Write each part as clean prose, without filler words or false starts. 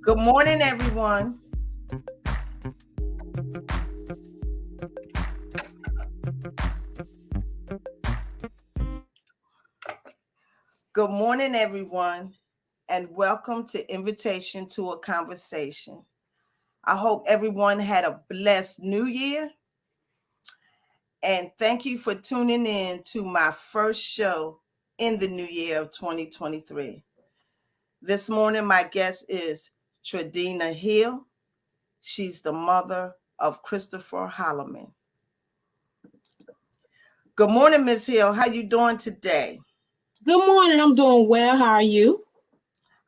Good morning, everyone. Good morning, everyone, and welcome to Invitation to a Conversation. I hope everyone had a blessed new year, and thank you for tuning in to my first show in the new year of 2023. This morning, my guest is Tradena Hill. She's the mother of Christopher Holloman. Good morning, Ms. Hill. How you doing today? Good morning. I'm doing well. How are you?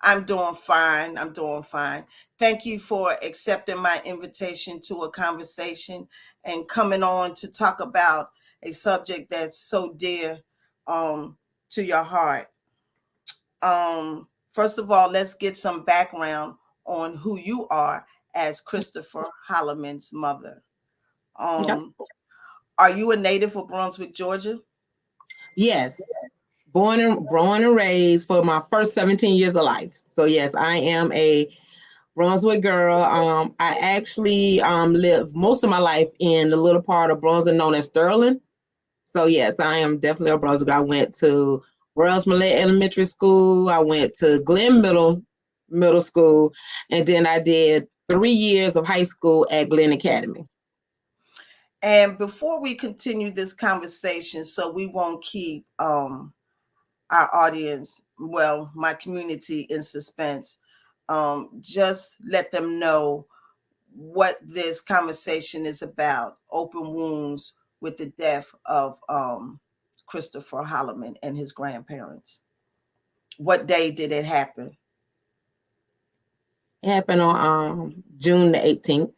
I'm doing fine. I'm doing fine. Thank you for accepting my invitation to a conversation and coming on to talk about a subject that's so dear to your heart. First of all, let's get some background on who you are as Christopher Holloman's mother. Okay. Are you a native of Brunswick, Georgia? Yes. Born and raised for my first 17 years of life. So yes, I am a Brunswick girl. I actually lived most of my life in the little part of Brunswick known as Sterling. So yes, I am definitely a Brunswick. I went to Wells Millet Elementary School. I went to Glen Middle School, and then I did 3 years of high school at Glen Academy. And before we continue this conversation, so we won't keep our audience, well, my community in suspense, just let them know what this conversation is about. Open wounds with the death of Christopher Holloman and his grandparents. What day did it happen? It happened on June the 18th.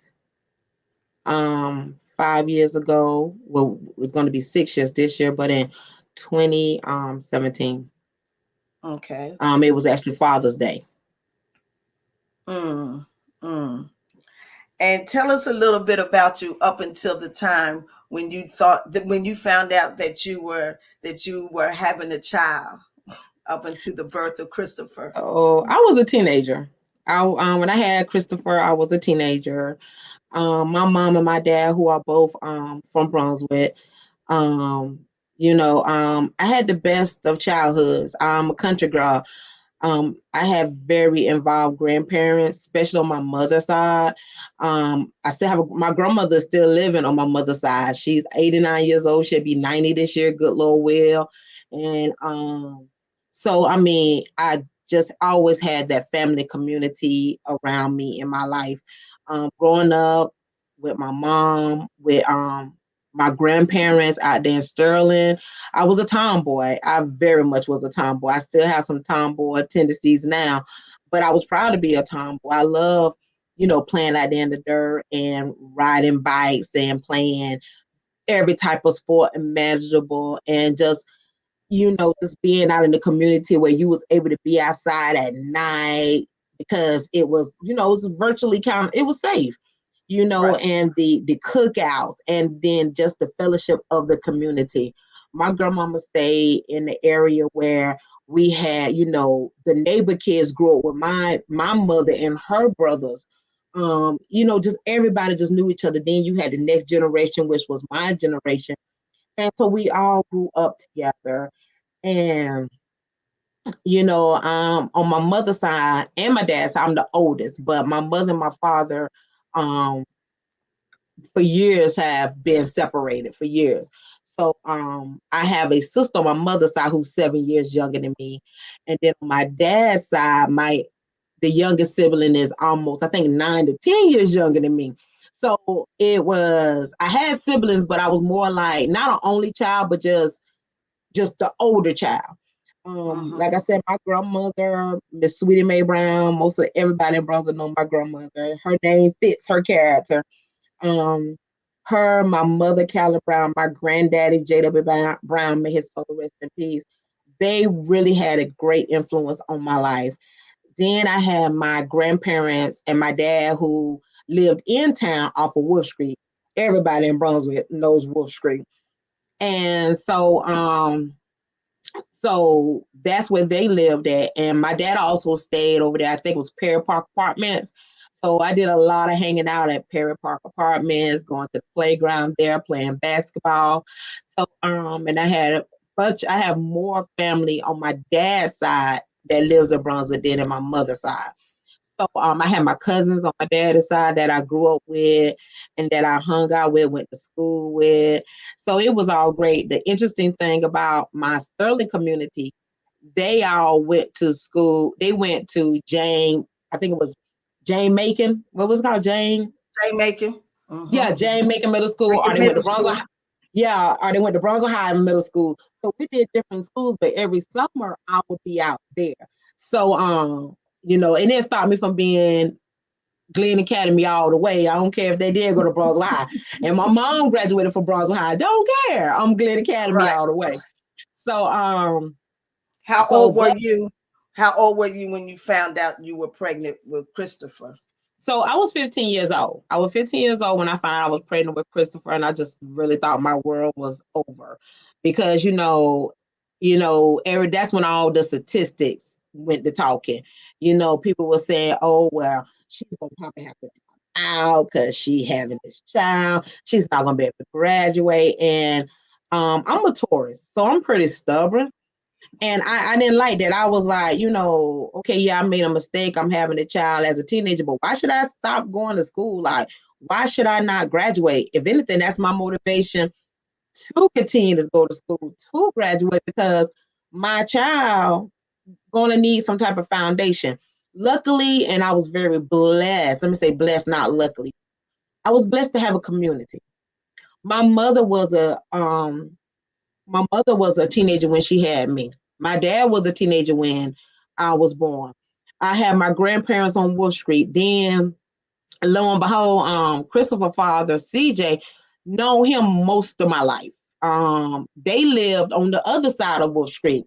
5 years ago. Well, it's going to be 6 years this year, but in 2017. Okay. It was actually Father's Day. Mm, mm. And tell us a little bit about you up until the time when you thought that when you found out that you were having a child, up until the birth of Christopher. Oh, I was a teenager. When I had Christopher, I was a teenager. My mom and my dad, who are both from Brunswick, um, I had the best of childhoods. I'm a country girl. I have very involved grandparents, especially on my mother's side. I still have my grandmother is still living on my mother's side. She's 89 years old. She'll be 90 this year. Good Lord will. And so, I mean, I just always had that family community around me in my life. Growing up with my mom, with my grandparents out there in Sterling, I was a tomboy. I very much was a tomboy. I still have some tomboy tendencies now, but I was proud to be a tomboy. I love, playing out there in the dirt and riding bikes and playing every type of sport imaginable, and just being out in the community where you was able to be outside at night because it was virtually it was safe, Right. and the cookouts, and then just the fellowship of the community. My grandmama stayed in the area where we had, the neighbor kids grew up with my mother and her brothers. Just everybody just knew each other. Then you had the next generation, which was my generation. And so we all grew up together. And on my mother's side and my dad's side, I'm the oldest, but my mother and my father, um, for years have been separated for years. So I have a sister on my mother's side who's 7 years younger than me. And then on my dad's side, the youngest sibling is almost, I think, 9 to 10 years younger than me. So I had siblings, but I was more like not an only child, but just the older child. Mm-hmm. Like I said, my grandmother, Miss Sweetie Mae Brown, most of everybody in Brunswick know my grandmother. Her name fits her character. Um, my mother, Callie Brown, my granddaddy, J.W. Brown, may his soul rest in peace. They really had a great influence on my life. Then I had my grandparents and my dad who lived in town off of Wolf Street. Everybody in Brunswick knows Wolf Street. And so So that's where they lived at. And my dad also stayed over there. I think it was Perry Park Apartments. So I did a lot of hanging out at Perry Park Apartments, going to the playground there, playing basketball. So and I have more family on my dad's side that lives in Brunswick than in my mother's side. So I had my cousins on my dad's side that I grew up with and that I hung out with, went to school with. So it was all great. The interesting thing about my Sterling community, they all went to school. They went to Jane, I think it was Jane Macon. What was it called? Jane? Jay Macon. Yeah, Mm-hmm. Jane Macon Middle School, or Macon they went to Middle Brunswick. School. Yeah, or they went to Brunswick High Middle School. So we did different schools, but every summer I would be out there. So and it stopped me from being Glenn Academy all the way. I don't care if they did go to Brunswick High. And my mom graduated from Brunswick High. Don't care. I'm Glenn Academy Right. all the way. So How so old were that you? How old were you when you found out you were pregnant with Christopher? so I was 15 years old. I was 15 years old when I found out I was pregnant with Christopher, and I just really thought my world was over because that's when all the statistics went to talking. People were saying, "Oh well, she's gonna probably have to out because she having this child. She's not gonna be able to graduate." And I'm a Taurus, so I'm pretty stubborn. And I didn't like that. I was like, okay, yeah, I made a mistake. I'm having a child as a teenager, but why should I stop going to school? Like, why should I not graduate? If anything, that's my motivation to continue to go to school, to graduate, because my child gonna need some type of foundation. Luckily, and I was very blessed. Let me say blessed, not luckily. I was blessed to have a community. My mother was a teenager when she had me. My dad was a teenager when I was born. I had my grandparents on Wolf Street. Then, lo and behold, Christopher father, CJ, know him most of my life. They lived on the other side of Wolf Street.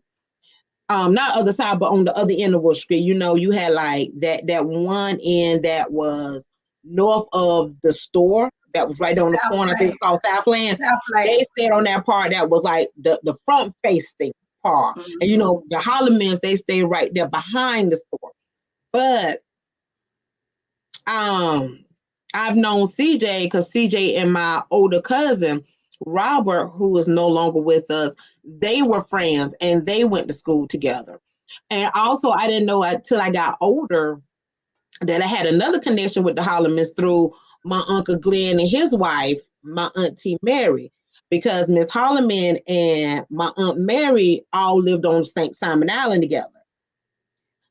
Not other side, but on the other end of Wolf Street. You had like that one end that was north of the store that was right on the corner. I think Southland. it's called Southland. They Southland. stayed on that part that was like the front facing part. And Mm-hmm. the Hollimans, they stayed right there behind the store. But I've known CJ because CJ and my older cousin Robert, who is no longer with us, they were friends and they went to school together. And also, I didn't know until I got older that I had another connection with the Hollimans through my uncle Glenn and his wife, my auntie Mary, because Miss Holliman and my aunt Mary all lived on St. Simon Island together.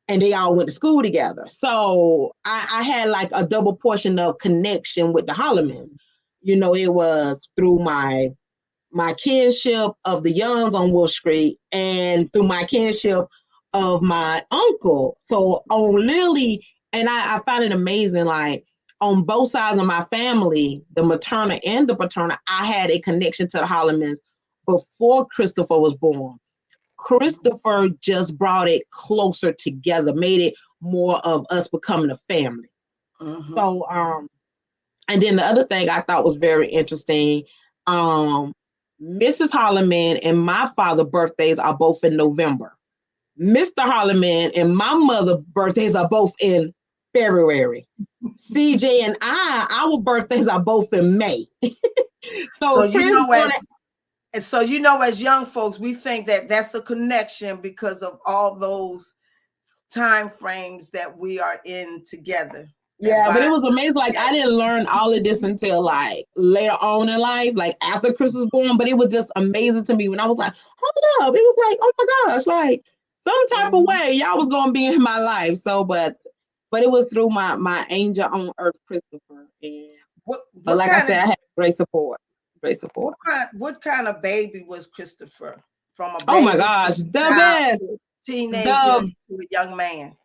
And they all went to school together. So I had like a double portion of connection with the Hollimans. It was through my kinship of the Youngs on Wolf Street and through my kinship of my uncle. So on Lily, and I find it amazing, like on both sides of my family, the maternal and the paternal, I had a connection to the Hollimans before Christopher was born. Christopher just brought it closer together, made it more of us becoming a family. Mm-hmm. So, and then the other thing I thought was very interesting, Mrs. Holliman and my father's birthdays are both in November. Mr. Holliman and my mother's birthdays are both in February. CJ and our birthdays are both in May. So Chris as young folks, we think that that's a connection because of all those time frames that we are in together. Yeah, but it was amazing. Like, I didn't learn all of this until like later on in life, like after Chris was born. But it was just amazing to me when I was like, hold up. It was like, oh my gosh, like some type of way y'all was gonna be in my life. So, but it was through my angel on earth, Christopher. And but like I said, I had great support. Great support. What kind of baby was Christopher? From a baby, oh my gosh, the best, teenager to a young man.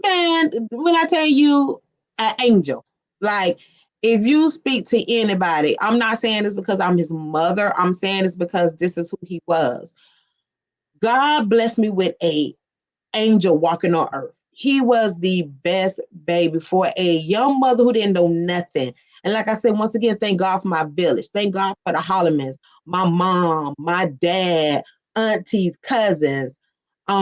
Man, when I tell you, an angel. Like, if you speak to anybody, I'm not saying this because I'm his mother. I'm saying this because this is who he was. God blessed me with a angel walking on earth. He was the best baby for a young mother who didn't know nothing. And like I said, once again, thank God for my village. Thank God for the Hollimans, my mom, my dad, aunties, cousins. They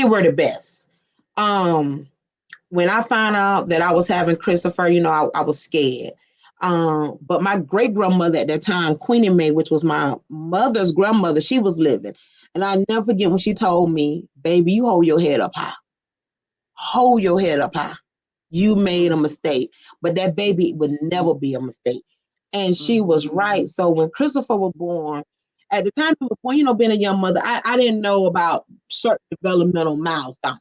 were the best. When I found out that I was having Christopher, I was scared. But my great grandmother at that time, Queenie Mae, which was my mother's grandmother, she was living. And I'll never forget when she told me, baby, you hold your head up high. Hold your head up high. You made a mistake, but that baby would never be a mistake. And she was right. So when Christopher was born, at the time he was born, being a young mother, I didn't know about certain developmental milestones.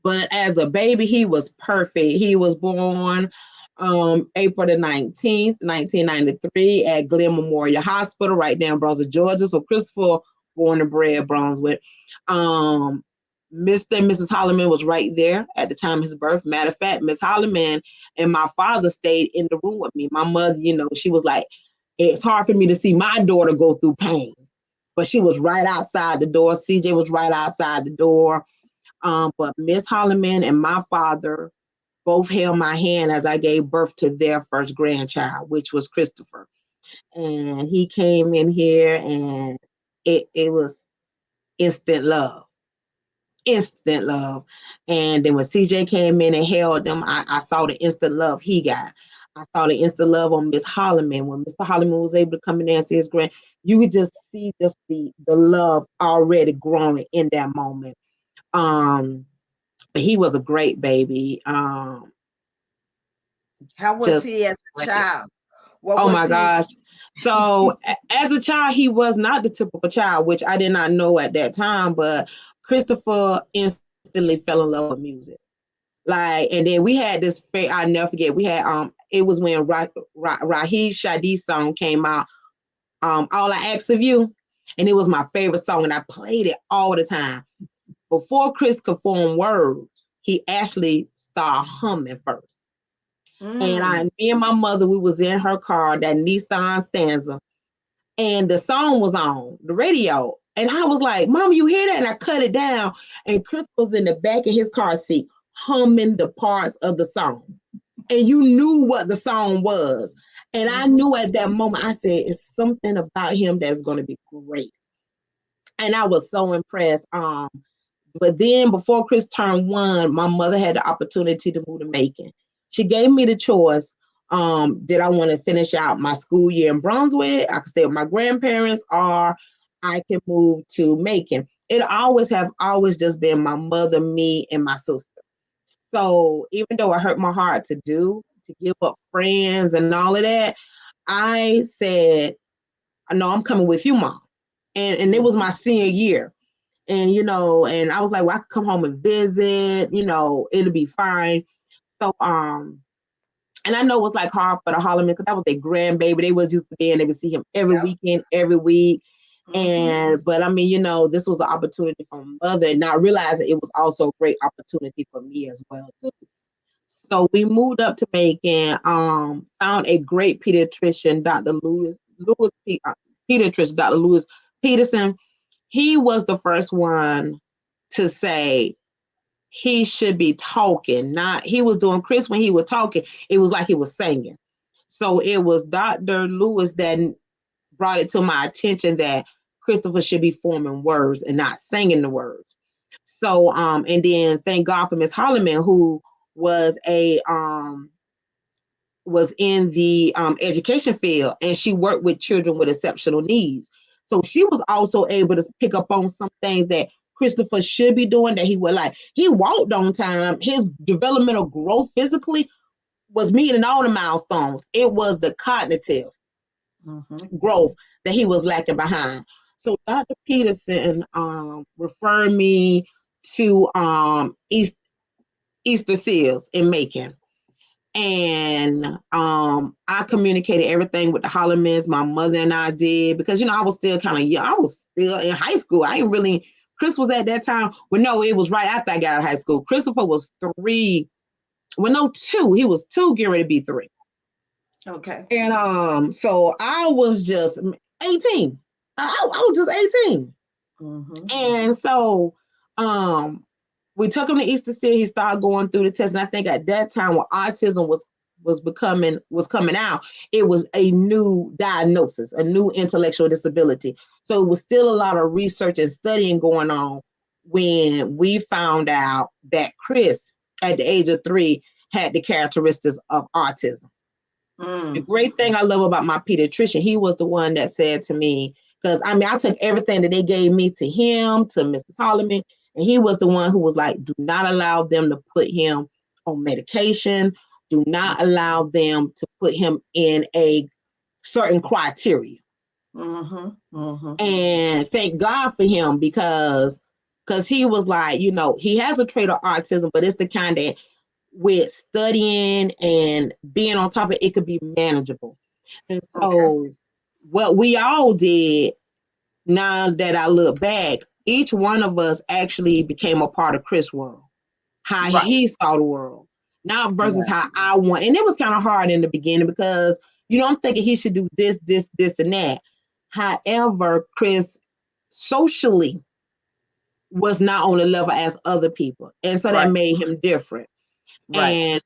But as a baby, he was perfect. He was born April the 19th, 1993 at Glenn Memorial Hospital right there in Brunswick, Georgia. So Christopher, born and bred Brunswick. Mr. and Mrs. Holloman was right there at the time of his birth. Matter of fact, Miss Holloman and my father stayed in the room with me. My mother, she was like, it's hard for me to see my daughter go through pain. But she was right outside the door. CJ was right outside the door. But Miss Holloman and my father both held my hand as I gave birth to their first grandchild, which was Christopher. And he came in here and it was instant love. Instant love. And then when CJ came in and held them, I saw the instant love he got. I saw the instant love on Miss Holloman. When Mr. Holloman was able to come in there and see his grand, you could just see just the love already growing in that moment. He was a great baby. How was he as a child? What oh was my he? gosh. So as a child, he was not the typical child, which I did not know at that time, but Christopher instantly fell in love with music. And then we had this, I'll never forget, we had, it was when Raheem Shadi's song came out, All I Ask of You, and it was my favorite song, and I played it all the time. Before Chris could form words, he actually started humming first. And me and my mother, we was in her car, that Nissan Stanza, and the song was on the radio. And I was like, Mom, you hear that? And I cut it down. And Chris was in the back of his car seat humming the parts of the song. And you knew what the song was. And I knew at that moment, I said, it's something about him that's going to be great. And I was so impressed. But then before Chris turned 1, my mother had the opportunity to move to Macon. She gave me the choice. Did I want to finish out my school year in Brunswick? I could stay with my grandparents, or I can move to Macon. It always just been my mother, me, and my sister. So even though it hurt my heart to give up friends and all of that, I said, no, I'm coming with you, Mom. And it was my senior year. And, and I was like, well, I could come home and visit, it'll be fine. So, and I know it was like hard for the Holloman because that was their grandbaby. They was used to being able to see him every weekend, every week. But I mean, this was an opportunity for my mother, and I realized that it was also a great opportunity for me as well, too. So we moved up to Macon, found a great pediatrician, Dr. Dr. Lewis Peterson. He was the first one to say he should be talking. He was doing Chris when he was talking, it was like he was singing. So it was Dr. Lewis that brought it to my attention that Christopher should be forming words and not singing the words. So, and then thank God for Miss Holloman, who was was in the education field, and she worked with children with exceptional needs. So she was also able to pick up on some things that Christopher should be doing that he would like. He walked on time. His developmental growth physically was meeting all the milestones. It was the cognitive growth that he was lacking behind. So Dr. Peterson referred me to Easter Seals in Macon. And I communicated everything with the Hollomans, my mother and I did, because, I was still kind of young. I was still in high school. Chris was at that time. Well, no, it was right after I got out of high school. Christopher was 3. Well, no, 2. He was 2, getting ready to be 3. Okay. And so I was just 18. I was just 18. And so we took him to Easter Seal. He started going through the test. And I think at that time when autism was was coming out, it was a new diagnosis, a new intellectual disability. So it was still a lot of research and studying going on when we found out that Chris, at the age of 3, had the characteristics of autism. The great thing I love about my pediatrician, he was the one that said to me, because I mean, I took everything that they gave me to him, to Mrs. Holloman, and he was the one who was like, do not allow them to put him on medication. Do not allow them to put him in a certain criteria. And thank God for him because he was like, you know, he has a trait of autism, but it's the kind that with studying and being on top of it, it could be manageable. And so what we all did, now that I look back, each one of us actually became a part of Chris' world, how he saw the world, now versus how I want. And it was kind of hard in the beginning because, you know, I'm thinking he should do this, and that. However, Chris socially was not on the level as other people. And so that made him different. But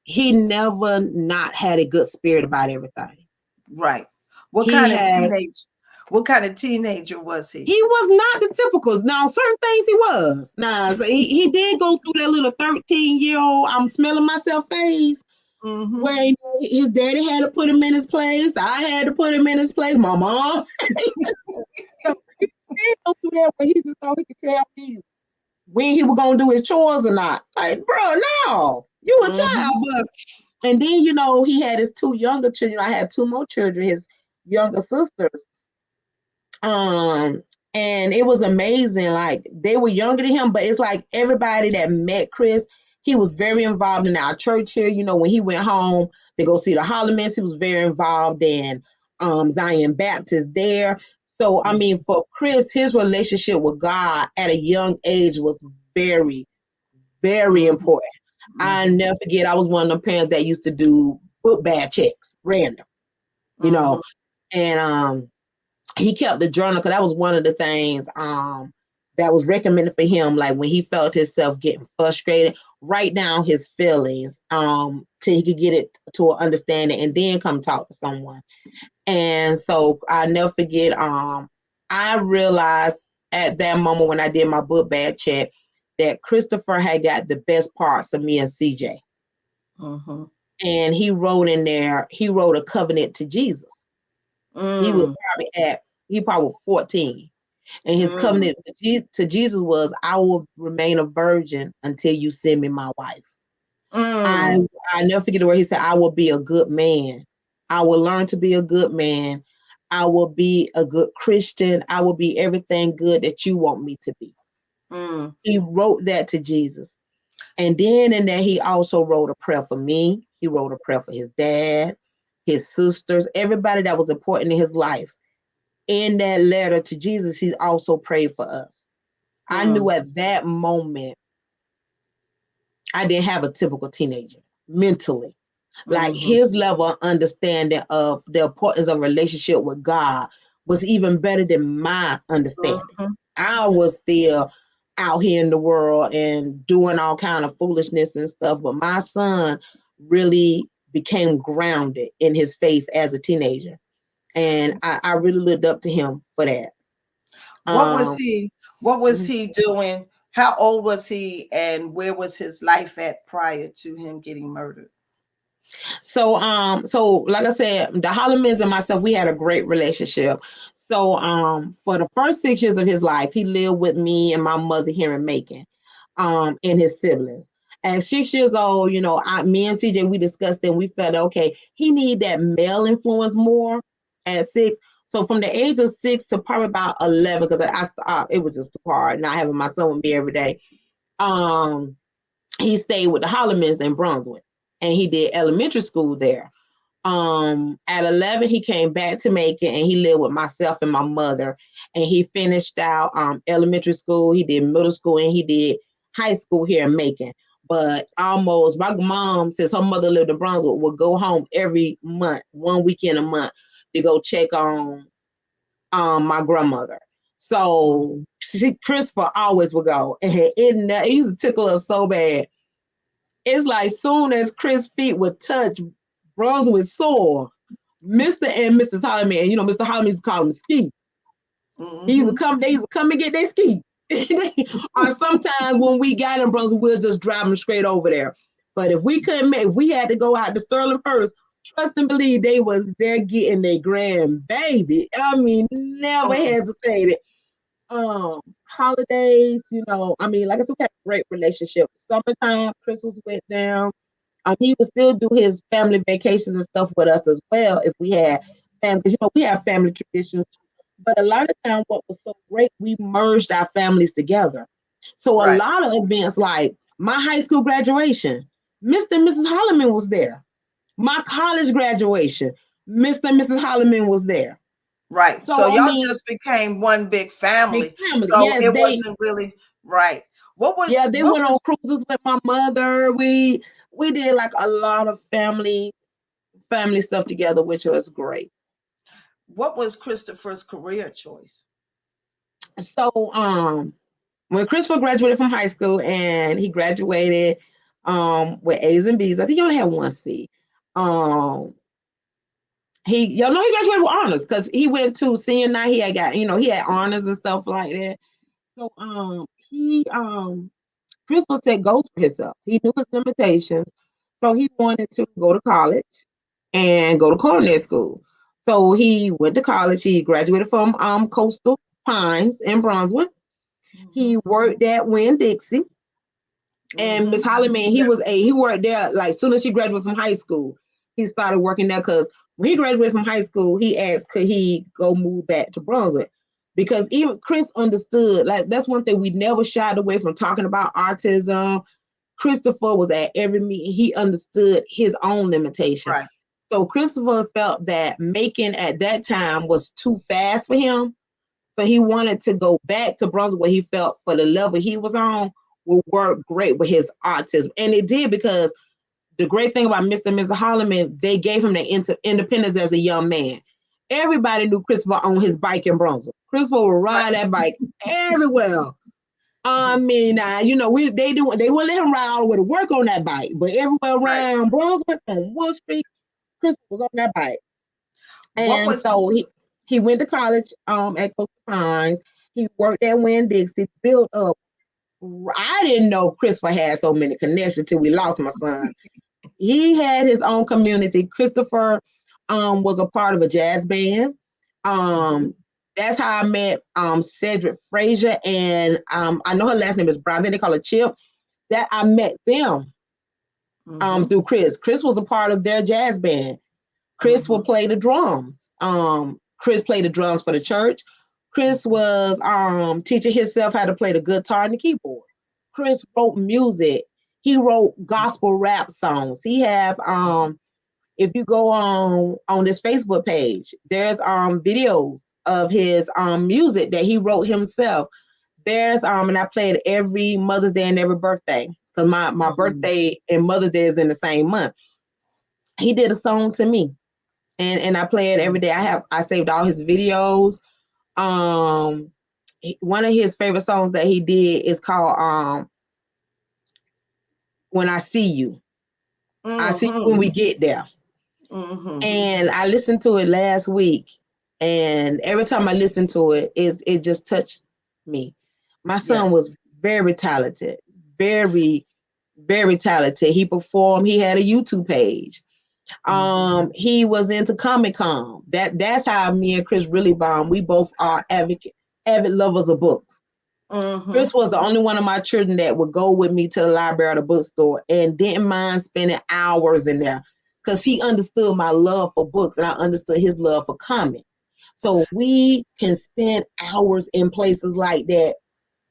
he never not had a good spirit about everything. Right. What kind of teenager was he? He was not the typicals. Now, certain things he was. Now, so he did go through that little 13-year-old, I'm smelling myself phase, where his daddy had to put him in his place. I had to put him in his place. My mom. So he did go through that where he just thought he could tell me when he was going to do his chores or not. Like, bro, no, you a child. But, and then, you know, he had his 2 younger children. I had 2 more children, his younger sisters. And it was amazing. Like, they were younger than him, but it's like everybody that met Chris, he was very involved in our church here. You know, when he went home to go see the Hollamans, he was very involved in Zion Baptist there. So, I mean, for Chris, his relationship with God at a young age was very, very important. I never forget, I was one of the parents that used to do book bag checks, random, you know, and he kept the journal because that was one of the things that was recommended for him. Like when he felt himself getting frustrated, write down his feelings till he could get it to an understanding and then come talk to someone. And so I never forget, I realized at that moment when I did my book bag check that Christopher had got the best parts of me and CJ. And he wrote in there, he wrote a covenant to Jesus. He was probably 14. And his covenant to Jesus was, I will remain a virgin until you send me my wife. I never forget where he said, I will be a good man. I will learn to be a good man. I will be a good Christian. I will be everything good that you want me to be. He wrote that to Jesus. And then in there, he also wrote a prayer for me. He wrote a prayer for his dad, his sisters, everybody that was important in his life. In that letter to Jesus, he also prayed for us. I knew at that moment, I didn't have a typical teenager mentally. Like his level of understanding of the importance of relationship with God was even better than my understanding. I was still out here in the world and doing all kind of foolishness and stuff, but my son really became grounded in his faith as a teenager. And I really lived up to him for that. What was he doing? How old was he and where was his life at prior to him getting murdered? So like I said, the Hollamans and myself, we had a great relationship. So for the first 6 years of his life, he lived with me and my mother here in Macon, and his siblings. At 6 years old, you know, me and CJ, we discussed it and we felt, okay, he need that male influence more at 6. So from the age of 6 to probably about 11, because it was just too hard not having my son with me every day. He stayed with the Hollamans in Brunswick. And he did elementary school there. At 11, he came back to Macon and he lived with myself and my mother. And he finished out elementary school. He did middle school and he did high school here in Macon. But almost my mom, since her mother lived in Brunswick, would go home every month, 1 weekend a month, to go check on my grandmother. So Christopher always would go. And it used to tickle us so bad It's like soon as Chris' feet would touch Brunswick soil, Mr. and Mrs. Holloman, and Mr. Holloman used to call him Ski. He used to come, they used to come and get their ski. Or sometimes when we got in Brunswick, we'll just drive them straight over there. But if we had to go out to Sterling first, trust and believe they was there getting their grandbaby. I mean, never hesitated. Holidays, like I said, we had a great relationship. Summertime, Chris was with them. He would still do his family vacations and stuff with us as well if we had family, because we have family traditions. But a lot of time, what was so great, we merged our families together. So a lot of events, like my high school graduation, Mr. and Mrs. Holloman was there. My college graduation, Mr. and Mrs. Holloman was there. Right. So y'all just became one big family. Big family. So yes, it wasn't really right. They went on cruises with my mother. We did like a lot of family stuff together, which was great. What was Christopher's career choice? So when Christopher graduated from high school, and he graduated with A's and B's, I think he only had one C. He graduated with honors because he went to senior night. He had got, he had honors and stuff like that. So Christopher set goals for himself. He knew his limitations. So he wanted to go to college and go to culinary school. So he went to college. He graduated from Coastal Pines in Brunswick. He worked at Winn-Dixie. And Miss Holloman, he worked there like as soon as he graduated from high school. He started working there because when he graduated from high school, he asked could he go move back to Brunswick. Because even Chris understood, like that's one thing we never shied away from talking about autism. Christopher was at every meeting. He understood his own limitation. Right. So Christopher felt that Macon at that time was too fast for him. So he wanted to go back to Brunswick where he felt for the level he was on would work great with his autism. And it did, because the great thing about Mr. and Mrs. Holloman, they gave him the independence as a young man. Everybody knew Christopher on his bike in Brunswick. Christopher would ride that bike everywhere. I mean, they wouldn't let him ride all the way to work on that bike, but everywhere around Brunswick on Wood Street, Christopher was on that bike. And so he went to college at Coastal Pines. He worked at Winn-Dixie, built up. I didn't know Christopher had so many connections till we lost my son. He had his own community. Christopher was a part of a jazz band. That's how I met Cedric Frazier, and I know her last name is Brown. Then they call her Chip. That I met them through Chris. Chris was a part of their jazz band. Chris will play the drums. Chris played the drums for the church. Chris was teaching himself how to play the guitar and the keyboard. Chris wrote music. He wrote gospel rap songs. He have if you go on this Facebook page, there's videos of his music that he wrote himself. There's and I play it every Mother's Day and every birthday, because my birthday and Mother's Day is in the same month. He did a song to me, and I play it every day. I saved all his videos. One of his favorite songs that he did is called When I See You. I see you when we get there. And I listened to it last week, and every time I listen to it, it just touched me. My son was very talented, very, very talented. He performed. He had a YouTube page. He was into Comic-Con. That's how me and Chris really bond. We both are avid lovers of books. Chris was the only one of my children that would go with me to the library or the bookstore and didn't mind spending hours in there, because he understood my love for books and I understood his love for comics. So we can spend hours in places like that.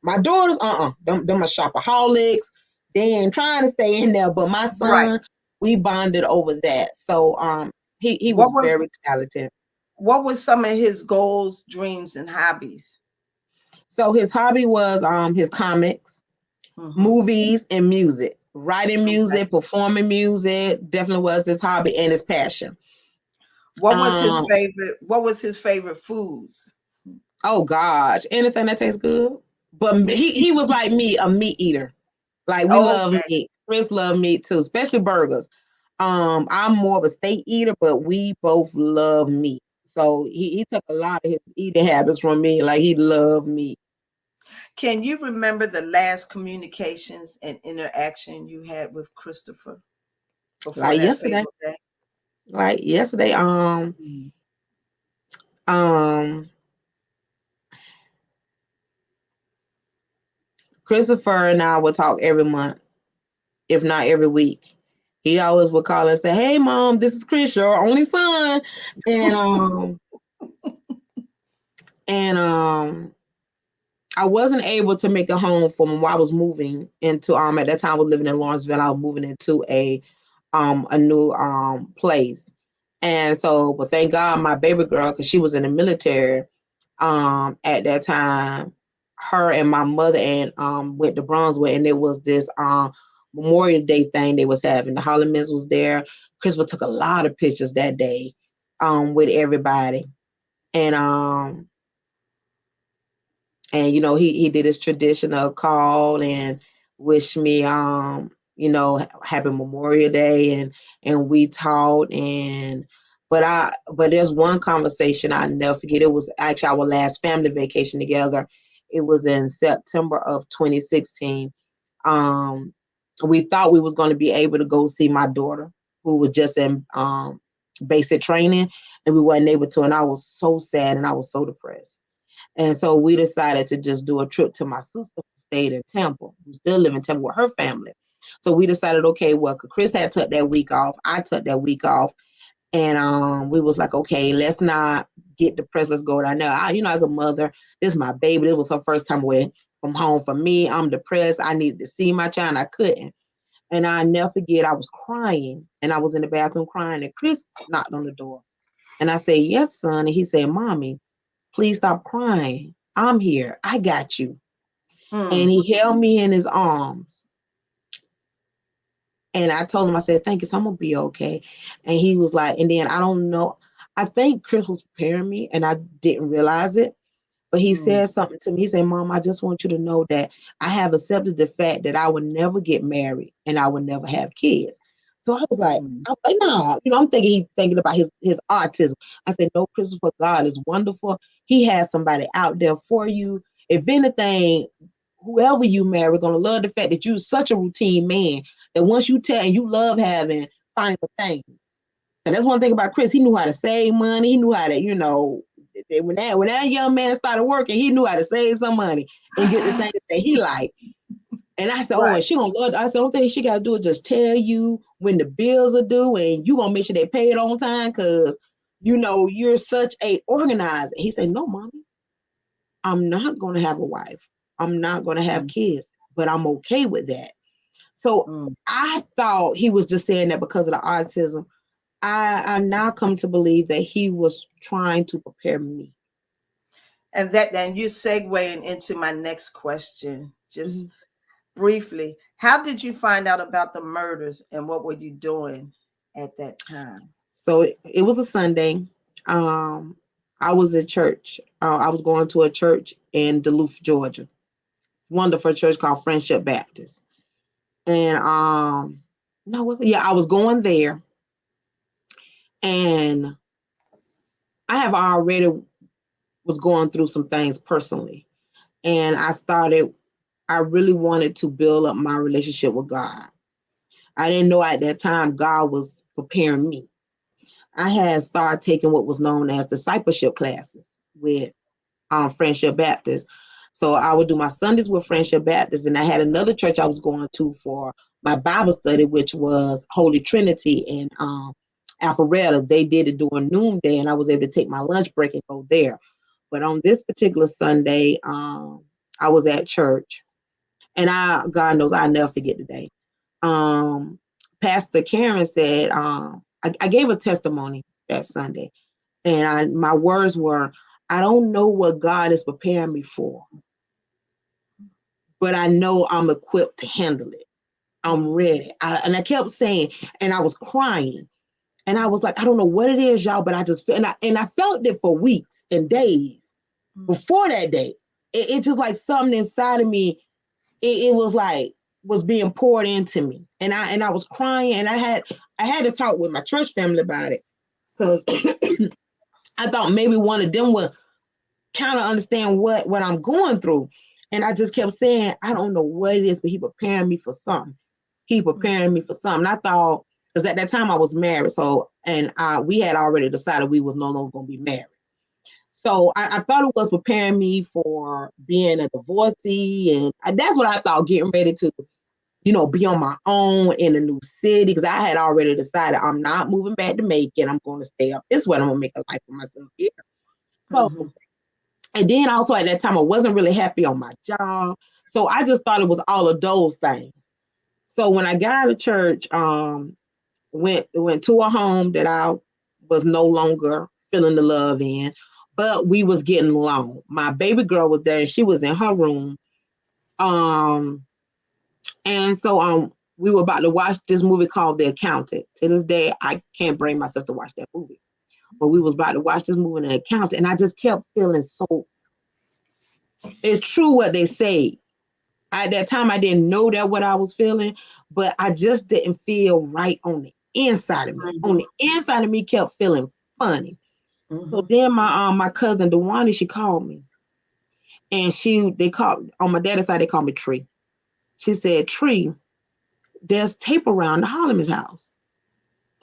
My daughters, them are shopaholics. They ain't trying to stay in there, but my son, we bonded over that. So he was very talented. What was some of his goals, dreams, and hobbies? So his hobby was his comics, movies, and music. Writing music, performing music definitely was his hobby and his passion. What was his favorite foods? Oh gosh, anything that tastes good. But he was like me, a meat eater. Like we love Okay. meat. Chris love meat too, especially burgers. I'm more of a steak eater, but we both love meat. So he took a lot of his eating habits from me. Like he loved meat. Can you remember the last communications and interaction you had with Christopher before Like that yesterday. fatal day? Like yesterday, um Christopher and I would talk every month, if not every week. He always would call and say, "Hey mom, this is Chris, your only son." And and I wasn't able to make a home for him while I was moving into at that time I was living in Lawrenceville. I was moving into a new place. And so, but thank God my baby girl, because she was in the military at that time, her and my mother and went to Brunswick, and it was this Memorial Day thing they was having. The Hollimans was there. Christopher took a lot of pictures that day with everybody. And and he did his traditional call and wish me happy Memorial Day, and we talked. And but there's one conversation I never forget. It was actually our last family vacation together. It was in September of 2016. um we thought we was going to be able to go see my daughter, who was just in basic training, and we wasn't able to, and I was so sad and I was so depressed. And so we decided to just do a trip to my sister who stayed in Temple, who still live in Temple with her family. So we decided, okay, well, Chris had took that week off. I took that week off. And we was like, okay, let's not get depressed. Let's go down there. As a mother, this is my baby. This was her first time away from home. For me, I'm depressed. I needed to see my child. And I couldn't. And I never forget, I was crying. And I was in the bathroom crying. And Chris knocked on the door. And I said, yes, son. And he said, Mommy, please stop crying. I'm here. I got you. And Hmm. he held me in his arms. And I told him, I said, thank you. So I'm going to be okay. And he was like, and then I don't know. I think Chris was preparing me and I didn't realize it. But he Hmm. said something to me. He said, Mom, I just want you to know that I have accepted the fact that I would never get married and I would never have kids. So Hmm. I was like, no, I'm thinking he's thinking about his autism. I said, no, Christopher, God is wonderful. He has somebody out there for you. If anything, whoever you marry, gonna love the fact that you're such a routine man that once you tell and you love having final things. And that's one thing about Chris. He knew how to save money. He knew how to, when that young man started working, he knew how to save some money and get the things that he liked. And I said, oh, Right. and she gonna love it. I said, the only thing she gotta do is just tell you when the bills are due, and you gonna make sure they pay it on time because you're such a organizer. He said, no, mommy, I'm not gonna have a wife. I'm not gonna have Hmm. kids, but I'm okay with that. So Hmm. I thought he was just saying that because of the autism. I now come to believe that he was trying to prepare me. And then you segueing into my next question. Just Mhm. briefly, how did you find out about the murders and what were you doing at that time? So it was a Sunday. Um, I was at church. I was going to a church in Duluth, Georgia. Wonderful church called Friendship Baptist. And no, was yeah, I was going there, and I have already was going through some things personally, and I really wanted to build up my relationship with God. I didn't know at that time God was preparing me. I had started taking what was known as discipleship classes with Friendship Baptist. So I would do my Sundays with Friendship Baptist, and I had another church I was going to for my Bible study, which was Holy Trinity in Alpharetta. They did it during noonday, and I was able to take my lunch break and go there. But on this particular Sunday, I was at church, and God knows, I'll never forget the day. Um, Pastor Karen said, I gave a testimony that Sunday, and my words were, I don't know what God is preparing me for, but I know I'm equipped to handle it. I'm Hmm. ready. And I kept saying, and I was crying, and I was like, I don't know what it is, y'all, but I just feel, and I felt it for weeks and days Hmm. before that day. It just like something inside of me. It was like was being poured into me, and I was crying, and I had to talk with my church family about it, because I thought maybe one of them would kind of understand what I'm going through. And I just kept saying, I don't know what it is, but he preparing me for something. He preparing me for something. And I thought, because at that time I was married, so, and we had already decided we was no longer going to be married. So I thought it was preparing me for being a divorcee, and that's what I thought, getting ready to, be on my own in a new city, because I had already decided I'm not moving back to Macon. I'm going to stay up this way. I'm going to make a life for myself here. So, and then also at that time, I wasn't really happy on my job. So I just thought it was all of those things. So when I got out of church, went to a home that I was no longer feeling the love in, but we was getting along. My baby girl was there, and she was in her room. And so we were about to watch this movie called The Accountant. To this day, I can't bring myself to watch that movie. But we was about to watch this movie, The Accountant, and I just kept feeling so, it's true what they say. At that time, I didn't know that what I was feeling, but I just didn't feel right on the inside of me. On the inside of me kept feeling funny. So then my cousin Dewani, she called me, and they called, on my daddy's side, they called me Tree. She said, Tree, there's tape around the Holloman's house.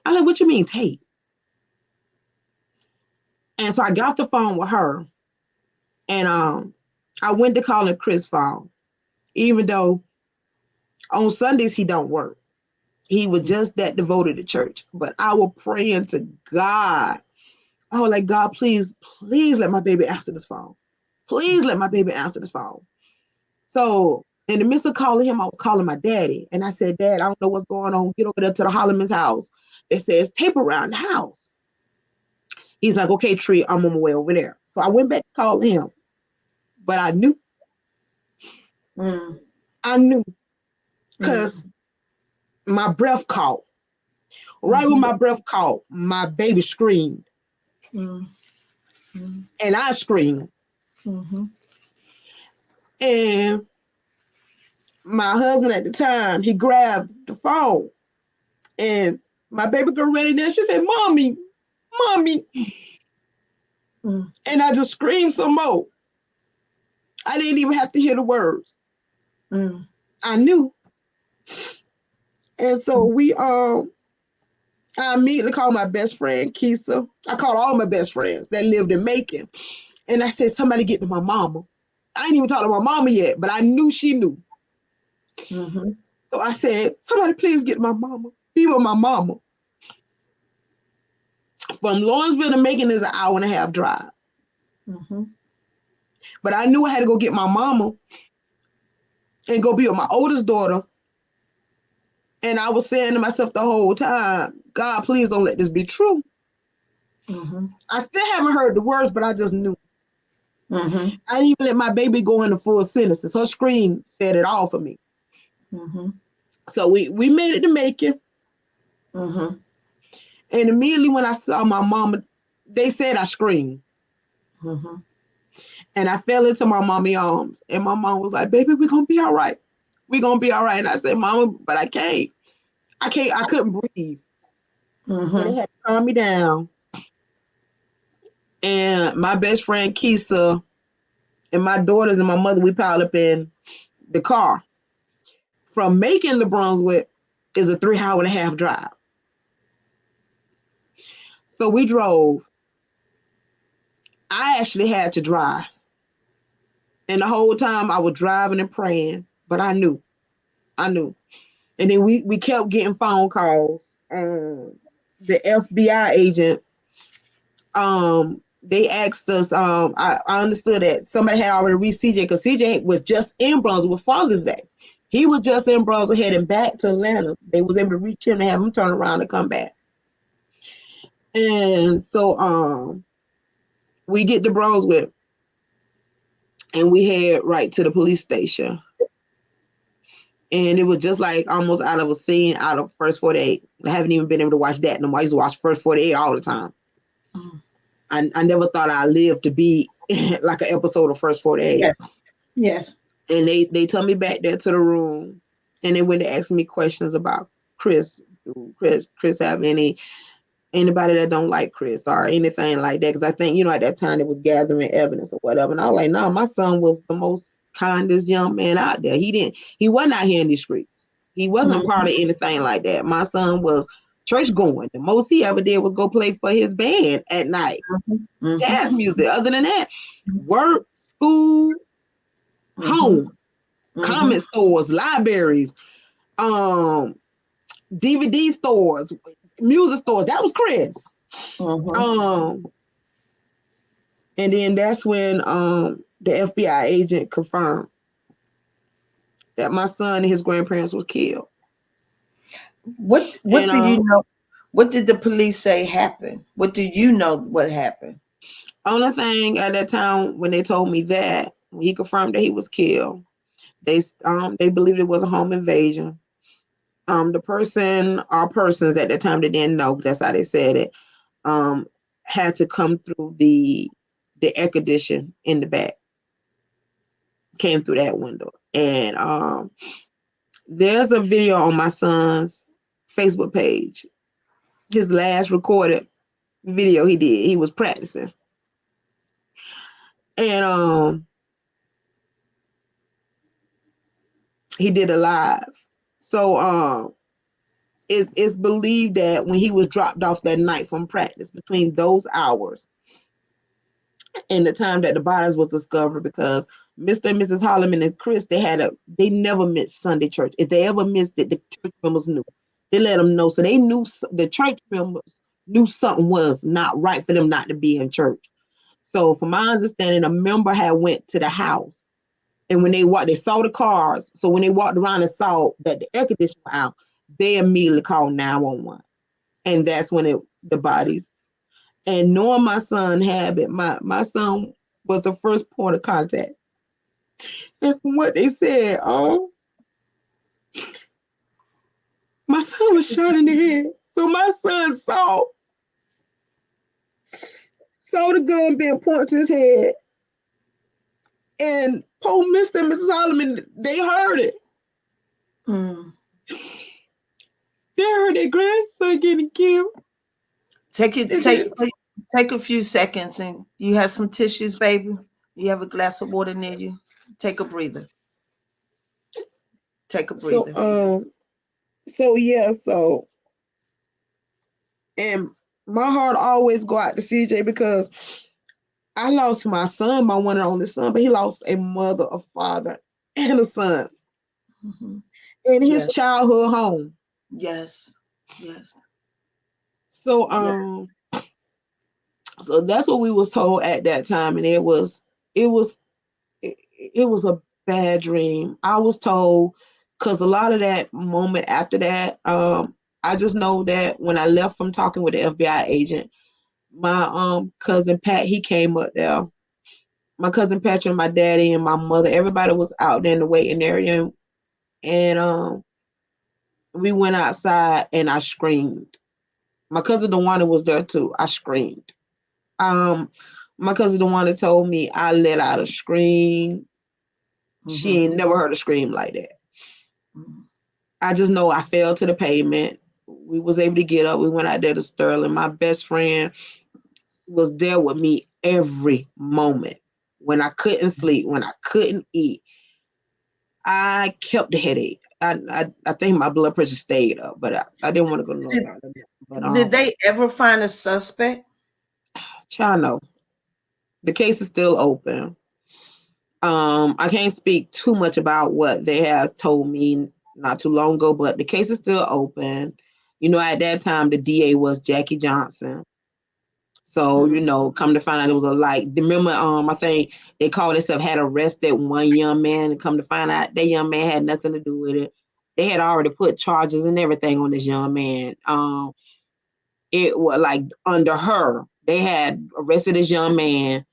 I like, what you mean tape? And so I got the phone with her, and I went to calling Chris' phone, even though on Sundays he don't work. He was just that devoted to church. But I was praying to God. I was like, God, please let my baby answer this phone. Please let my baby answer this phone. So in the midst of calling him, I was calling my daddy. And I said, Dad, I don't know what's going on. Get over there to the Holloman's house. It says tape around the house. He's like, okay, Tree, I'm on my way over there. So I went back to call him. But I knew. I knew. Because my breath caught. Right when my breath caught, my baby screamed. And I screamed. And my husband at the time, he grabbed the phone, and my baby girl ran in there. She said, Mommy. And I just screamed some more. I didn't even have to hear the words. I knew. And so I immediately called my best friend, Keisha. I called all my best friends that lived in Macon. And I said, somebody get to my mama. I ain't even talked to my mama yet, but I knew she knew. So I said, somebody please get to my mama. Be with my mama. From Lawrenceville to Macon is an 1.5-hour drive. But I knew I had to go get my mama and go be with my oldest daughter. And I was saying to myself the whole time, God, please don't let this be true. I still haven't heard the words, but I just knew. I didn't even let my baby go into full sentences. Her scream said it all for me. So we made it to Macon. And immediately when I saw my mama, they said I screamed. And I fell into my mommy's arms. And my mom was like, baby, we're going to be all right. We're going to be all right. And I said, Mama, but I can't. I couldn't breathe. So they had to calm me down. And my best friend, Keisha, and my daughters and my mother, we piled up in the car. From Macon to Brunswick is a 3.5-hour drive. So we drove. I actually had to drive. And the whole time I was driving and praying, but I knew. And then we kept getting phone calls. The FBI agent, they asked us, I understood that somebody had already reached CJ, because CJ was just in Brunswick with Father's Day. He was just in Brunswick heading back to Atlanta. They was able to reach him and have him turn around and come back. And so we get to Brunswick and we head right to the police station. And it was just like almost out of a scene out of First 48. I haven't even been able to watch that no more. I used to watch First 48 all the time. I never thought I'd live to be like an episode of First 48. Yes. And they took me back there to the room. And then when they asked me questions about Chris, do Chris have anybody that don't like Chris or anything like that? Because I think, at that time it was gathering evidence or whatever. And I was like, no, my son was the most kindest young man out there. He wasn't out here in the streets. He wasn't part of anything like that. My son was church going. The most he ever did was go play for his band at night. Jazz music. Other than that, work, school, home, comment stores, libraries, DVD stores, music stores. That was Chris. And then that's when the FBI agent confirmed that my son and his grandparents was killed. What do you know? What did the police say happened? What do you know what happened? Only thing at that time when they told me that, when he confirmed that he was killed, they believed it was a home invasion. The person or persons at that time, they didn't know, that's how they said it, had to come through the air condition in the back. Came through that window. And there's a video on my son's Facebook page. His last recorded video he did. He was practicing. And he did a live. So it's believed that when he was dropped off that night from practice, between those hours and the time that the bodies was discovered, because Mr. and Mrs. Holloman and Chris, they never missed Sunday church. If they ever missed it, the church members knew. They let them know. So they knew, the church members knew something was not right for them not to be in church. So from my understanding, a member had went to the house, and when they saw the cars. So when they walked around and saw that the air conditioner was out, they immediately called 911. And that's when the bodies. And knowing my son habit, my son was the first point of contact. And from what they said, my son was shot in the head. So my son saw the gun being pointed to his head. And poor Mr. and Mrs. Holloman, they heard it. They heard their grandson getting killed. Take a few seconds, and you have some tissues, baby. You have a glass of water near you. Take a breather. Take a breather. So and my heart always go out to CJ, because I lost my son, my one and only son, but he lost a mother, a father, and a son in his childhood home. Yes. So so that's what we was told at that time, and it was a bad dream. I was told, because a lot of that moment after that, I just know that when I left from talking with the FBI agent, my cousin Pat, he came up there. My cousin Patrick, my daddy, and my mother, everybody was out there in the waiting area, and we went outside, and I screamed. My cousin DeWanda was there too. I screamed. My cousin DeWanda told me I let out a scream. She ain't never heard a scream like that. I just know I fell to the pavement. We was able to get up. We went out there to Sterling. My best friend was there with me every moment. When I couldn't sleep, when I couldn't eat, I kept the headache. I think my blood pressure stayed up, but I didn't want to go to no. Did they ever find a suspect? Child, no. The case is still open. I can't speak too much about what they have told me not too long ago, but the case is still open. At that time, the DA was Jackie Johnson. So, come to find out it was remember, I think they called themselves, had arrested one young man, and come to find out that young man had nothing to do with it. They had already put charges and everything on this young man. It was under her, they had arrested this young man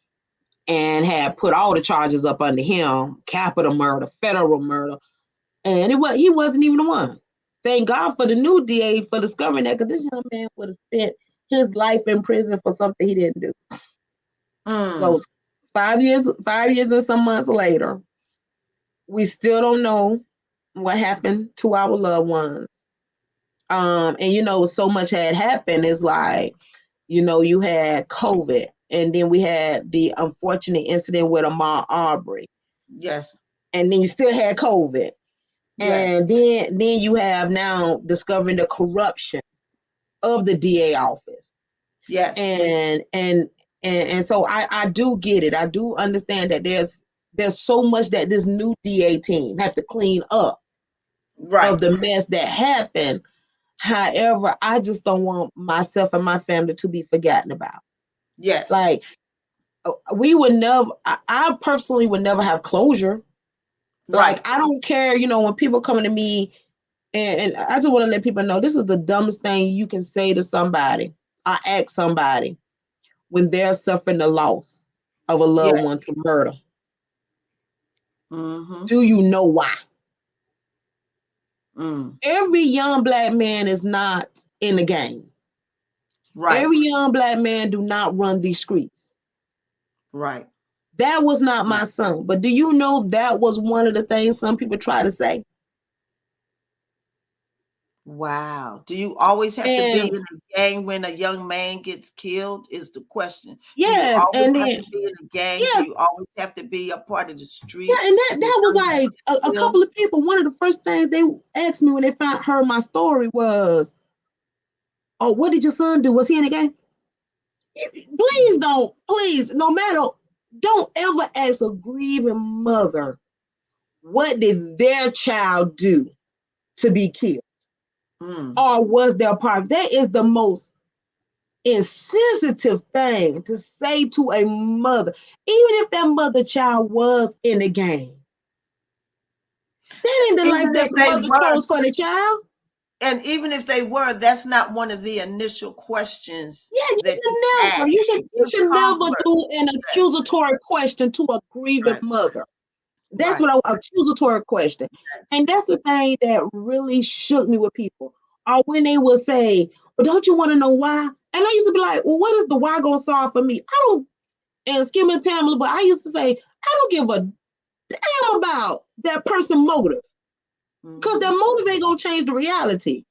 and had put all the charges up under him, capital murder, federal murder. And he wasn't even the one. Thank God for the new DA for discovering that, because this young man would have spent his life in prison for something he didn't do. So 5 years and some months later, we still don't know what happened to our loved ones. And so much had happened. It's like, you had COVID, and then we had the unfortunate incident with Ahmaud Arbery, Yes. and then you still had COVID. Yes. And then you have now discovering the corruption of the DA office. Yes. And so I do get it. I do understand that there's so much that this new DA team have to clean up Right. of the mess that happened. However, I just don't want myself and my family to be forgotten about. Yes. Like, we would never, I personally would never have closure. Right. Like, I don't care, when people come to me, and I just want to let people know this is the dumbest thing you can say to somebody or ask somebody when they're suffering the loss of a loved one to murder. Do you know why? Every young Black man is not in the game. Right. Every young Black man do not run these streets. Right. That was not my son. But do you know that was one of the things some people try to say? Wow. Do you always have to be in a gang when a young man gets killed is the question. Yes. Do you always And have then, to be in a gang? yeah. Do you always have to be a part of the street? Yeah, and that was like a couple of people. One of the first things they asked me when they heard my story was, "Oh, what did your son do? Was he in the gang?" Please don't, no matter, don't ever ask a grieving mother what did their child do to be killed, or was their part. That is the most insensitive thing to say to a mother, even if that mother child was in the gang. That ain't the life that the mother chose for the child. And even if they were, that's not one of the initial questions. Yeah, you should never do an accusatory question to a grieving mother. That's what accusatory question. And that's the thing that really shook me with people. Or when they will say, "Well, don't you want to know why?" And I used to be like, "Well, what is the why gonna solve for me?" I don't, and Skim and Pamela, but I used to say, I don't give a damn about that person's motive. Because their motive ain't gonna change the reality.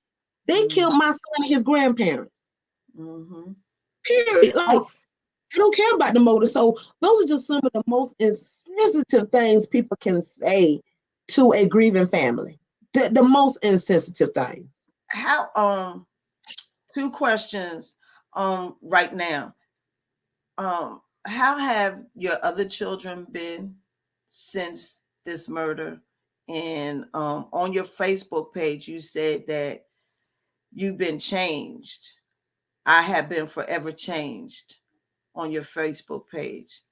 They killed my son and his grandparents. Period. Like, I don't care about the motive. So those are just some of the most insensitive things people can say to a grieving family. The most insensitive things. How two questions right now. How have your other children been since this murder? And on your Facebook page, you said that you've been changed. I have been forever changed on your Facebook page.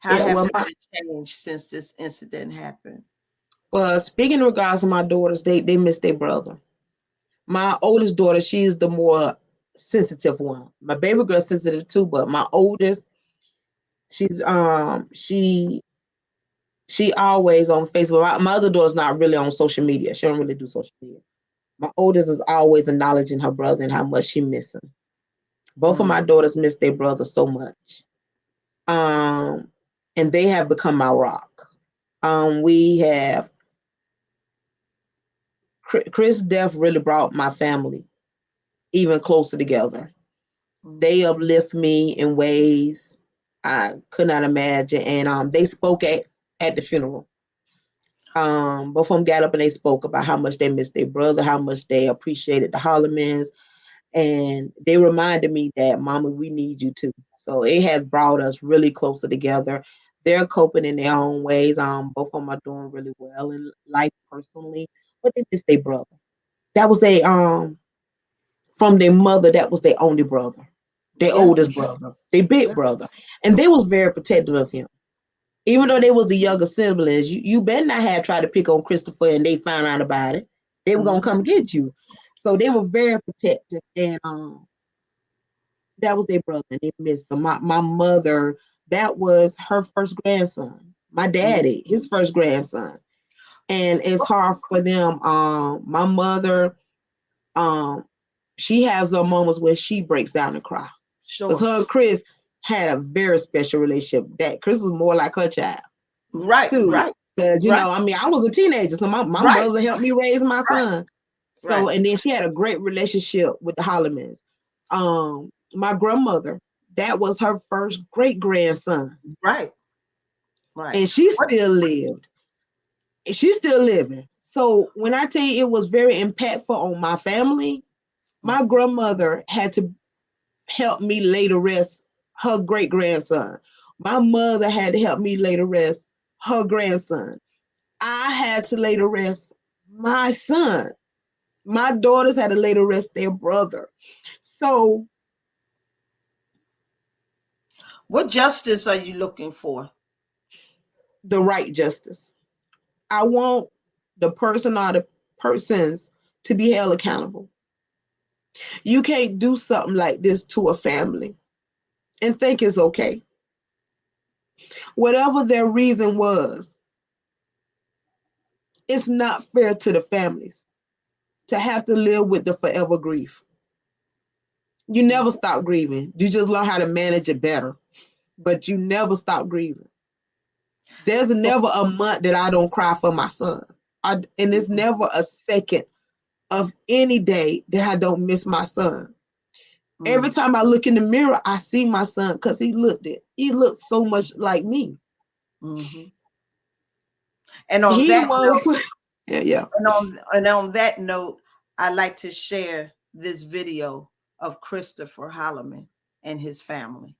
How have you been changed since this incident happened? Well, speaking in regards to my daughters, they miss their brother. My oldest daughter, she's the more sensitive one. My baby girl's sensitive too, but my oldest, she's she always on Facebook. My other daughter's not really on social media. She don't really do social media. My oldest is always acknowledging her brother and how much she miss him. Both of my daughters miss their brother so much. And they have become my rock. We have Chris' death really brought my family even closer together. They uplift me in ways I could not imagine. And they spoke at the funeral. Both of them got up and they spoke about how much they missed their brother, how much they appreciated the Hollimans. And they reminded me that, Mama, we need you too. So it has brought us really closer together. They're coping in their own ways. Both of them are doing really well in life personally, but they miss their brother. That was from their mother, that was their only brother, their oldest brother, their big brother. And they was very protective of him. Even though they was the younger siblings, you better not have tried to pick on Christopher and they found out about it. They were gonna come get you. So they were very protective, and that was their brother, and they missed him. My mother, that was her first grandson. My daddy, his first grandson. And it's hard for them. My mother, she has her moments where she breaks down and cry. Because her and Chris had a very special relationship. That Chris was more like her child. Right, too. right. Because, Right. I mean, I was a teenager, so my Right. mother helped me raise my son. So, Right. and then she had a great relationship with the Hollimans. My grandmother, that was her first great grandson. Right. Right. And she What? still lived. And she's still living. So when I tell you it was very impactful on my family, my grandmother had to help me lay to rest her great grandson. My mother had to help me lay to rest her grandson. I had to lay to rest my son. My daughters had to lay to rest their brother. So What justice are you looking for? the right justice. I want the person or the persons to be held accountable. You can't do something like this to a family and think it's okay. Whatever their reason was, it's not fair to the families to have to live with the forever grief. You never stop grieving. You just learn how to manage it better, but you never stop grieving. There's never a month that I don't cry for my son. And it's never a second of any day that I don't miss my son. Every time I look in the mirror, I see my son because he looked so much like me. Mm-hmm. And on He that was, note, yeah. and on that note, I like to share this video of Christopher Holloman and his family.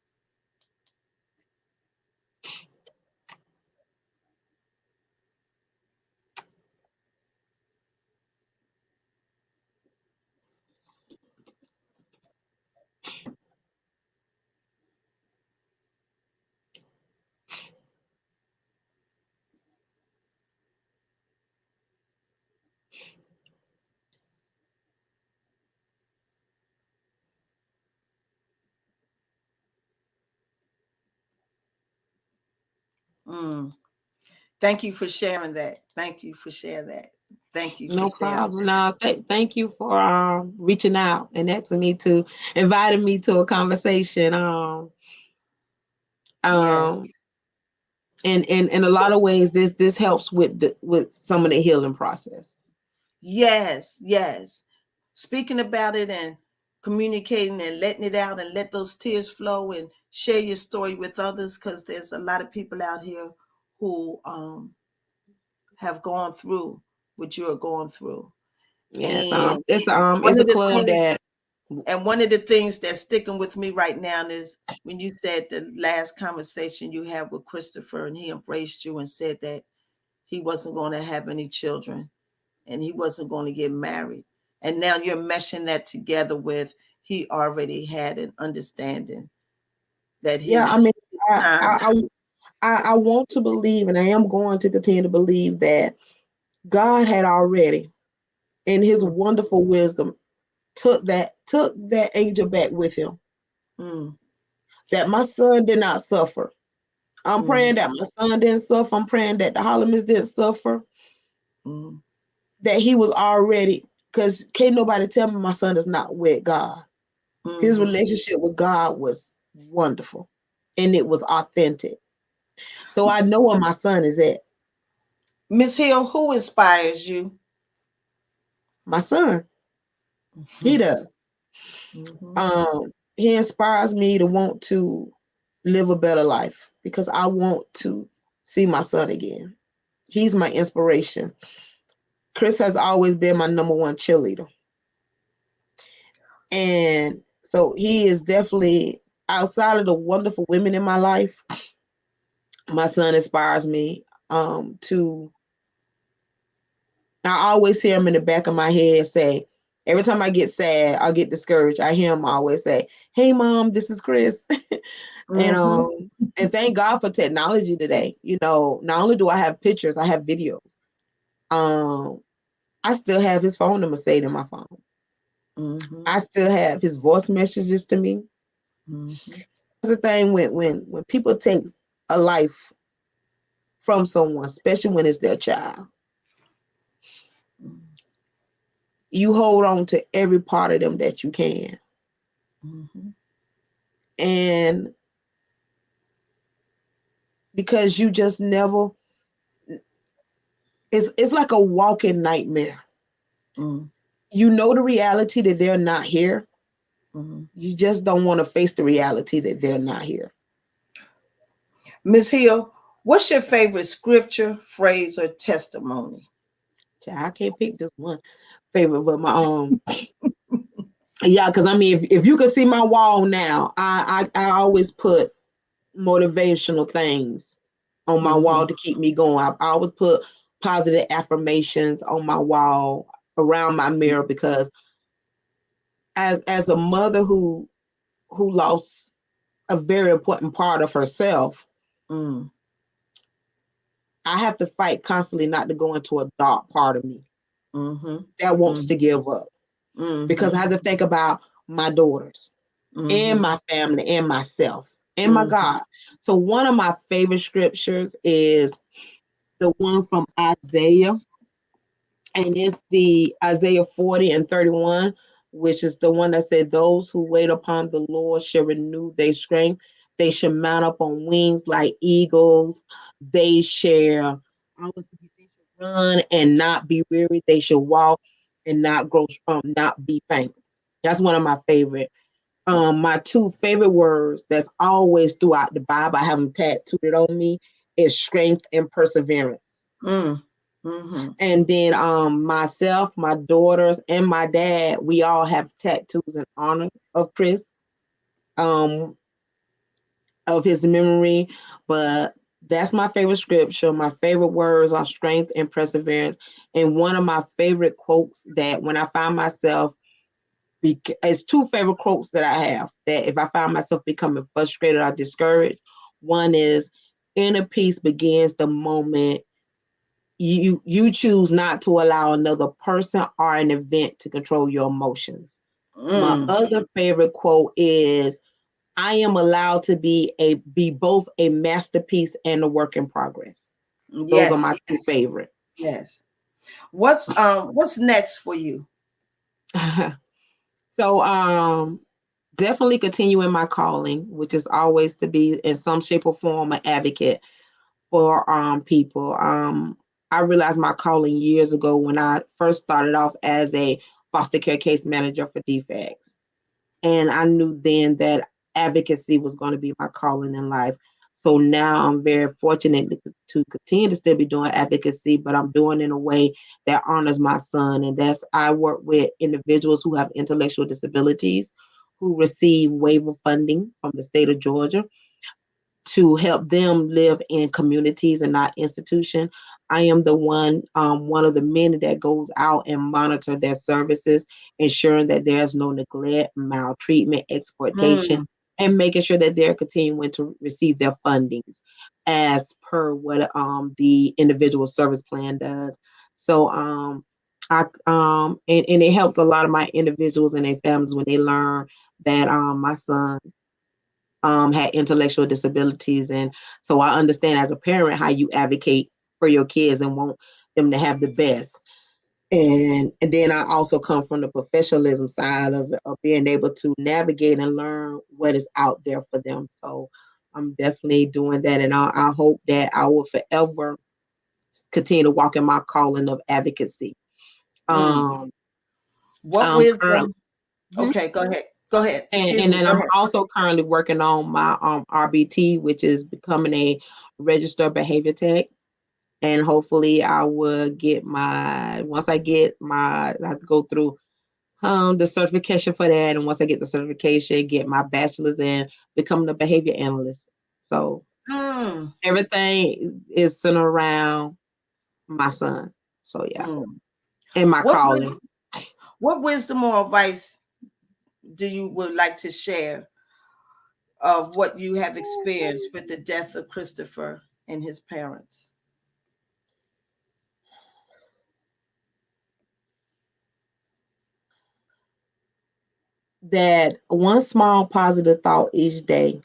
Thank you for sharing that. Thank you for sharing that. Thank you for No sharing. problem. No, thank you for reaching out and asking me to inviting me to a conversation. Yes. And in a lot of ways, this helps with some of the healing process. Yes. Yes. Speaking about it and communicating and letting it out and let those tears flow and share your story with others, because there's a lot of people out here who have gone through what you're going through. Yes, And it's one a of the club things that and one of the things that's sticking with me right now is when you said the last conversation you had with Christopher and he embraced you and said that he wasn't going to have any children and he wasn't going to get married. And now you're meshing that together with he already had an understanding that yeah. his I mean, time. I want to believe, and I am going to continue to believe that God had already, in His wonderful wisdom, took that angel back with Him. Mm, That my son did not suffer. I'm mm, praying that my son didn't suffer. I'm praying that the Hollimans didn't suffer. mm, That he was already, because can't nobody tell me my son is not with God. His mm-hmm. relationship with God was wonderful and it was authentic. So I know where my son is at. Miss Hill, who inspires you? My son, he does. Mm-hmm. He inspires me to want to live a better life because I want to see my son again. He's my inspiration. Chris has always been my number one cheerleader. And so he is definitely, outside of the wonderful women in my life, my son inspires me to, I always hear him in the back of my head say, every time I get sad, I get discouraged, I hear him always say, "Hey mom, this is Chris." and Mm-hmm. and thank God for technology today. Not only do I have pictures, I have videos. I still have his phone number saved in my phone. Mm-hmm. I still have his voice messages to me. Mm-hmm. That's the thing when people take a life from someone, especially when it's their child, you hold on to every part of them that you can. Mm-hmm. And because you just never, it's like a walking nightmare. Mm, You know the reality that they're not here. mhm. You just don't want to face the reality that they're not here. Ms. Hill, what's your favorite scripture, phrase, or testimony? I can't pick just one favorite, but my yeah, because I mean, if you could see my wall now, I always put motivational things on my Mm-hmm. wall to keep me going. I always put positive affirmations on my wall around my mirror because as a mother who lost a very important part of herself, Mm, I have to fight constantly not to go into a dark part of me mm-hmm. that wants Mm-hmm. to give up because I Mm-hmm. have to think about my daughters and Mm-hmm. my family and myself and my Mm-hmm. God. So one of my favorite scriptures is the one from Isaiah, and it's the Isaiah 40 and 31, which is the one that said, those who wait upon the Lord shall renew their strength. They shall mount up on wings like eagles. They shall, they shall run and not be weary. They shall walk and not grow strong, not be faint. That's one of my favorite. My two favorite words that's always throughout the Bible, I have them tattooed on me, is strength and perseverance. Mm, mm-hmm. And then myself, my daughters, and my dad, we all have tattoos in honor of Chris, um, of his memory. But that's my favorite scripture. My favorite words are strength and perseverance. And one of my favorite quotes that when I find myself, it's two favorite quotes that I have that if I find myself becoming frustrated or discouraged, one is inner peace begins the moment you choose not to allow another person or an event to control your emotions. My Mm, other favorite quote is I am allowed to be both a masterpiece and a work in progress. Those are yes, my two favorite. yes. What's next for you? So definitely continuing my calling, which is always to be in some shape or form an advocate for people. I realized my calling years ago when I first started off as a foster care case manager for DFACS. And I knew then that advocacy was going to be my calling in life. So now I'm very fortunate to continue to still be doing advocacy, but I'm doing it in a way that honors my son. And that's I work with individuals who have intellectual disabilities who receive waiver funding from the state of Georgia to help them live in communities and not institution. I am the one of the many that goes out and monitor their services, ensuring that there's no neglect, maltreatment, exploitation, Mm, and making sure that they're continuing to receive their fundings as per what the individual service plan does. So and it helps a lot of my individuals and their families when they learn that my son had intellectual disabilities. And so I understand as a parent how you advocate for your kids and want them to have the best. And then I also come from the professionalism side of being able to navigate and learn what is out there for them. So I'm definitely doing that. And I hope that I will forever continue to walk in my calling of advocacy. mm. Um, What I'm currently, wisdom? Okay, go ahead. Go ahead. Excuse and me. then Go I'm ahead. also currently working on my RBT, which is becoming a registered behavior tech. And hopefully I will get my once I get my I have to go through the certification for that. And once I get the certification, get my bachelor's in becoming a behavior analyst. So Mm, everything is centered around my son. So yeah. mm. And my What calling. wis- what wisdom or advice do you would like to share of what you have experienced with the death of Christopher and his parents? That one small positive thought each day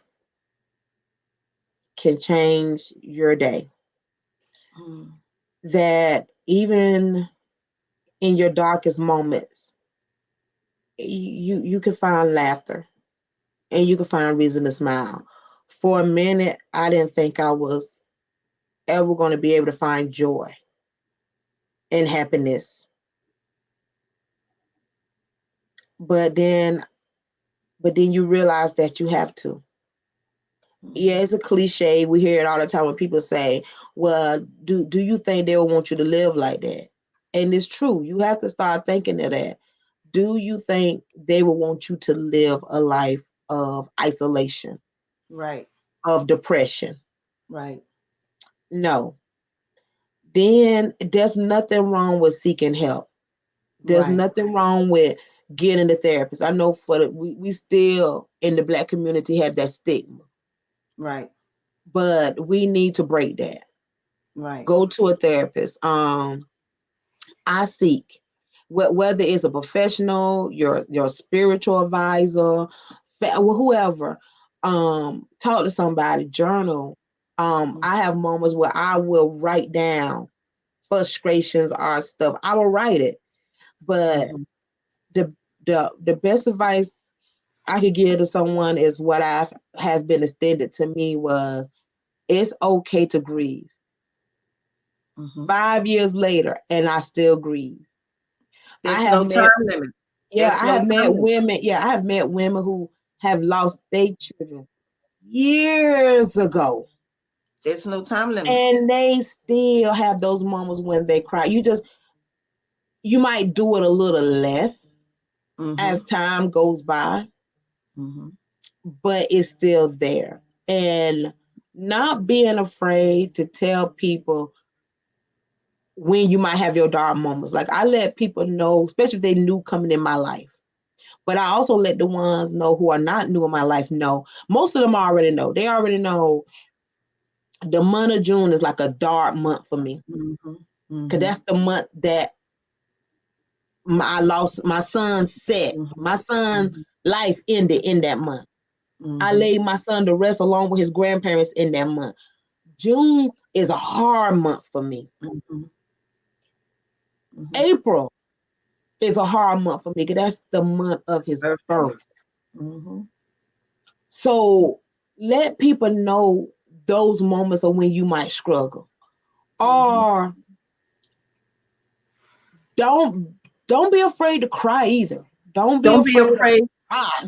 can change your day. Mm, That even in your darkest moments, you can find laughter and you can find reason to smile. For a minute, I didn't think I was ever going to be able to find joy. and happiness. But then you realize that you have to. Yeah, it's a cliche. We hear it all the time when people say, well, do you think they will want you to live like that? And it's true. You have to start thinking of that. Do you think they will want you to live a life of isolation, Right. of depression? Right. No. Then there's nothing wrong with seeking help. There's Right. nothing wrong with getting a therapist. I know we still in the Black community have that stigma, Right. but we need to break that. Right. Go to a therapist. I seek whether it's a professional, your spiritual advisor, whoever. Talk to somebody, journal. I have moments where I will write down frustrations or stuff. I will write it, but Mhm. the best advice I could give to someone is what I have been extended to me was it's okay to grieve. Mhm. 5 years later, and I still grieve. I There's have no time met, limit. yeah, There's I no have time met limit. women, yeah, I have met women who have lost their children years ago, There's no time limit. and they still have those moments when they cry. You might do it a little less Mhm. as time goes by, Mhm. but it's still there. And not being afraid to tell people when you might have your dark moments. Like I let people know, especially if they new coming in my life. But I also let the ones know who are not new in my life know. Most of them already know. They already know the month of June is like a dark month for me. Mhm. Because Mhm. that's the month that I lost my son's set. Mhm. My son Mhm. life ended in that month. I Mhm. laid my son to rest along with his grandparents in that month. June is a hard month for me. Mhm. Mhm. April is a hard month for me because that's the month of his Birthday. birth. Mhm. So let people know those moments of when you might struggle. Mhm. Or don't be afraid to cry either. Don't be Don't be afraid of afraid. cry.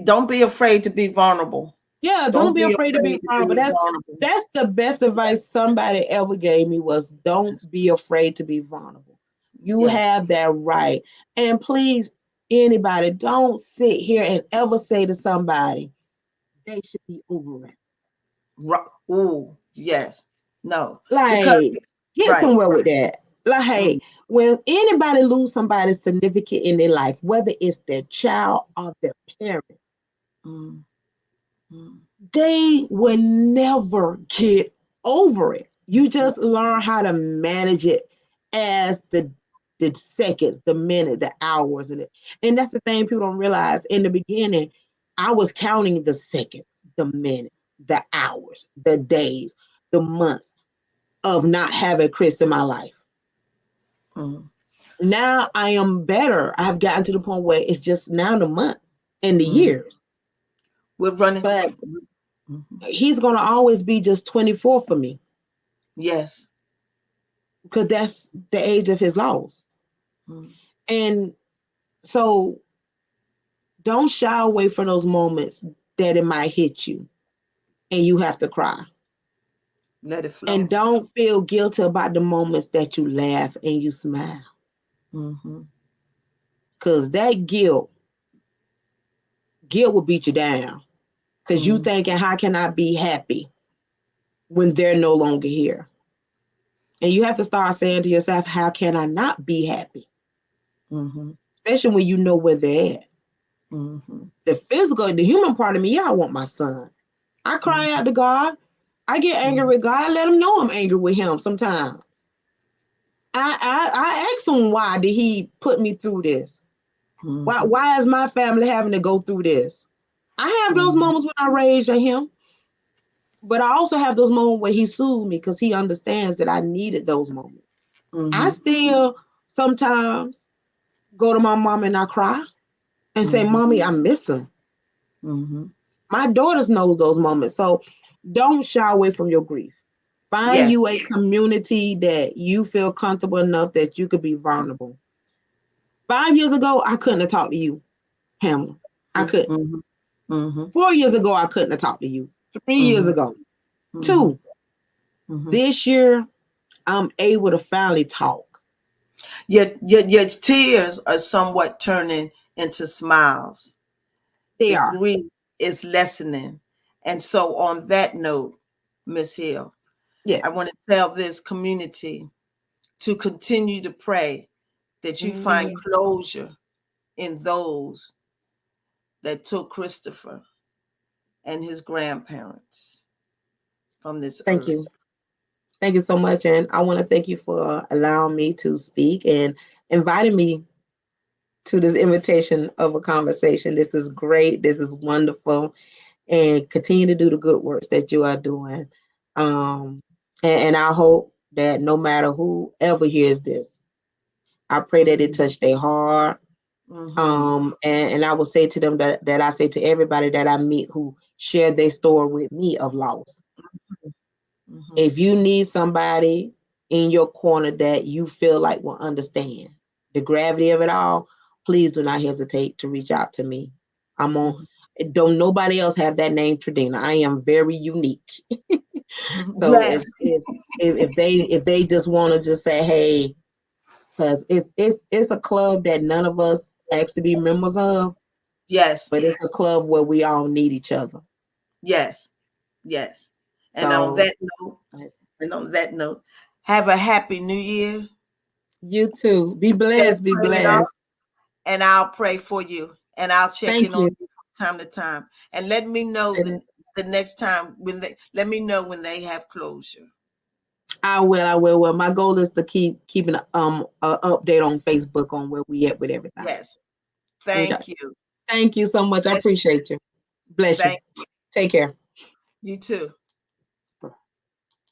Don't be afraid to be vulnerable. Yeah, don't Don't be be afraid to be afraid to vulnerable. be That's vulnerable. that's the best advice somebody ever gave me was don't be afraid to be vulnerable. You Yes. have that right. And please, anybody, don't sit here and ever say to somebody, they should be over it. Ooh, yes. No. Because Like, get right. somewhere with that. Like, hey, Mm, when anybody lose somebody significant in their life, whether it's their child or their parent, mm, mm, they will never get over it. You just learn how to manage it as the seconds, the minute, the hours, and that's the thing people don't realize. In the beginning, I was counting the seconds, the minutes, the hours, the days, the months of not having Chris in my life. mm, Now I am better. I've gotten to the point where it's just now the months and the mm. years. We're running. But Mhm. he's gonna always be just 24 for me Yes. because that's the age of his loss. Mm. And so don't shy away from those moments that it might hit you and you have to cry. Let it And flow. don't feel guilty about the moments that you laugh and you smile. Mm-hmm. Because that guilt will beat you down. Because you Mm, thinking, how can I be happy when they're no longer here? And you have to start saying to yourself, how can I not be happy? mm-hmm. Especially when you know where they're at. Mm-hmm. The physical, the human part of me, yeah, I want my son. I cry out to God. I get angry Mm-hmm. with God. I let him know I'm angry with him sometimes. I ask him why did he put me through this? Mm-hmm. Why is my family having to go through this? I have those Mm-hmm. moments when I rage at him, but I also have those moments where he soothed me because he understands that I needed those moments. I Mm-hmm. still sometimes go to my mom and I cry and say, Mm-hmm. Mommy, I miss him. Mm-hmm. My daughters knows those moments. So don't shy away from your grief. Find Yes. you a community that you feel comfortable enough that you could be vulnerable. 5 years ago, I couldn't have talked to you, Pamela. I couldn't. Mm-hmm. Mm-hmm. 4 years ago, I couldn't have talked to you. 3 years Mm-hmm. ago. Mm-hmm. 2. Mm-hmm. This year, I'm able to finally talk. Your tears are somewhat turning into smiles. They The are. grief is lessening. And so on that note, Ms. Hill, Yes. I want to tell this community to continue to pray that you find closure in those that took Christopher and his grandparents from this Thank earth. you. Thank you so much. And I want to thank you for allowing me to speak and inviting me to this invitation of a conversation. This is great. This is wonderful. And continue to do the good works that you are doing. And I hope that no matter whoever hears this, I pray that it touched their heart. And I will say to them that I say to everybody that I meet who share their story with me of loss. If you need somebody in your corner that you feel like will understand the gravity of it all, please do not hesitate to reach out to me. I'm on. Don't nobody else have that name, Tradena. I am very unique. So Yes. if they just want to just say, hey, because it's a club that none of us ask to be members of, Yes. but it's a club where we all need each other. Yes. Yes. And So, on that note, have a happy new year. You too. Be blessed. Be blessed. And I'll pray for you. And I'll check Thank in on you. you from time to time. And let me know the next time let me know when they have closure. I will. Well, my goal is to keeping a update on Facebook on where we at with everything. Yes. Thank you. Thank you so much. I appreciate you. Bless you. Take care. You too.